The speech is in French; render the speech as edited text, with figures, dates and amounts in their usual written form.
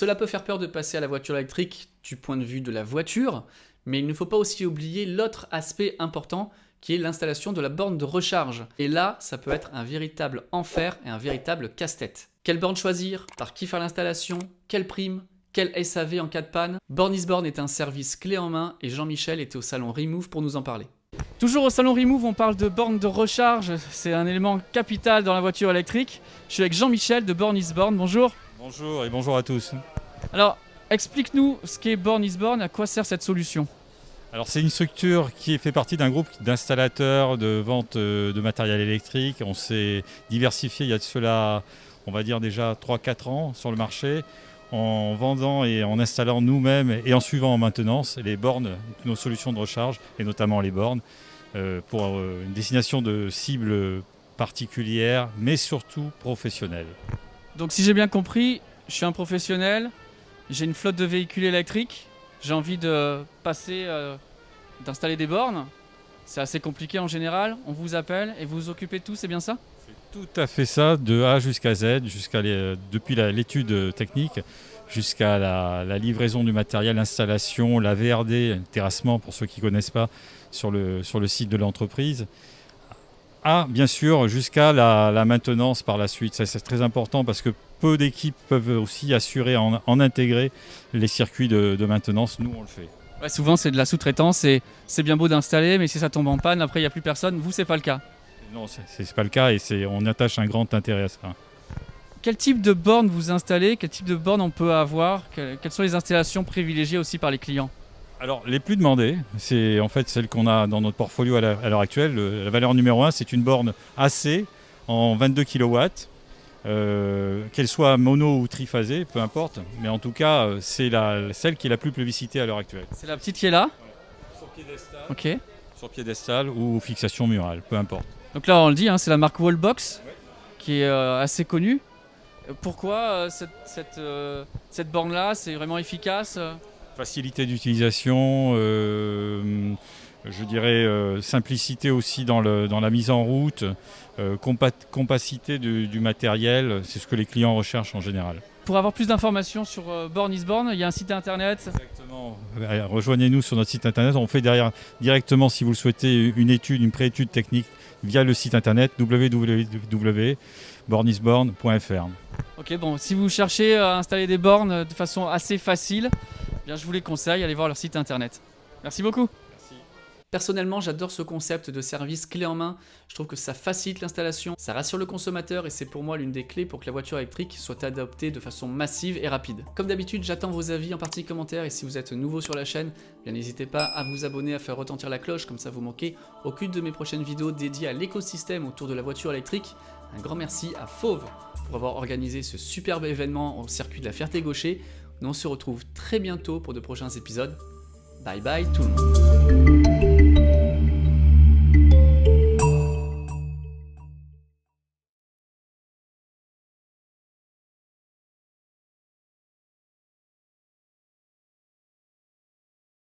Cela peut faire peur de passer à la voiture électrique du point de vue de la voiture, mais il ne faut pas aussi oublier l'autre aspect important qui est l'installation de la borne de recharge. Et là, ça peut être un véritable enfer et un véritable casse-tête. Quelle borne choisir? Par qui faire l'installation? Quelle prime? Quel SAV en cas de panne? Born is Born est un service clé en main et Jean-Michel était au salon Remove pour nous en parler. Toujours au salon Remove, on parle de borne de recharge, c'est un élément capital dans la voiture électrique. Je suis avec Jean-Michel de Born is Born, bonjour. Bonjour et bonjour à tous. Alors, explique-nous ce qu'est Born is Born, à quoi sert cette solution? Alors c'est une structure qui fait partie d'un groupe d'installateurs de vente de matériel électrique. On s'est diversifié il y a de cela, on va dire déjà 3-4 ans sur le marché, en vendant et en installant nous-mêmes et en suivant en maintenance les bornes, nos solutions de recharge et notamment les bornes pour une destination de cibles particulières mais surtout professionnelles. Donc si j'ai bien compris, je suis un professionnel, j'ai une flotte de véhicules électriques, j'ai envie de passer, d'installer des bornes. C'est assez compliqué en général, on vous appelle et vous vous occupez de tout, c'est bien ça? C'est tout à fait ça, de A jusqu'à Z, depuis l'étude technique jusqu'à la livraison du matériel, l'installation, la VRD, le terrassement pour ceux qui ne connaissent pas sur le site de l'entreprise. Bien sûr, jusqu'à la maintenance par la suite. Ça, c'est très important parce que peu d'équipes peuvent aussi assurer en intégrer les circuits de maintenance. Nous, on le fait. Ouais, souvent, c'est de la sous-traitance et c'est bien beau d'installer, mais si ça tombe en panne, après, il n'y a plus personne. Vous, c'est pas le cas. Non, c'est pas le cas et on attache un grand intérêt à ça. Quel type de borne vous installez? Quel type de borne on peut avoir? Quelles sont les installations privilégiées aussi par les clients? Alors, les plus demandées, c'est en fait celle qu'on a dans notre portfolio à l'heure actuelle. La valeur numéro 1, c'est une borne AC en 22 kW. Qu'elle soit mono ou triphasée, peu importe. Mais en tout cas, c'est celle qui est la plus plébiscitée à l'heure actuelle. C'est la petite qui est là? Ouais. Sur piédestal. Ok. Sur piédestal ou fixation murale, peu importe. Donc là, on le dit, hein, c'est la marque Wallbox, qui est assez connue. Pourquoi cette borne-là, c'est vraiment efficace? Facilité d'utilisation, je dirais simplicité aussi dans la mise en route, compacité du matériel, c'est ce que les clients recherchent en général. Pour avoir plus d'informations sur Born is Born, il y a un site internet. Exactement. Rejoignez-nous sur notre site internet. On fait directement, si vous le souhaitez, une préétude technique via le site internet www.bornisborn.fr. Ok, bon, si vous cherchez à installer des bornes de façon assez facile, bien, je vous les conseille, allez voir leur site internet. Merci beaucoup. Merci. Personnellement, j'adore ce concept de service clé en main. Je trouve que ça facilite l'installation, ça rassure le consommateur et c'est pour moi l'une des clés pour que la voiture électrique soit adoptée de façon massive et rapide. Comme d'habitude, j'attends vos avis en partie commentaire et si vous êtes nouveau sur la chaîne, bien n'hésitez pas à vous abonner, à faire retentir la cloche, comme ça vous manquez aucune de mes prochaines vidéos dédiées à l'écosystème autour de la voiture électrique. Un grand merci à Fauve pour avoir organisé ce superbe événement au circuit de la Ferté-Gaucher. Nous on se retrouve très bientôt pour de prochains épisodes. Bye bye tout le monde.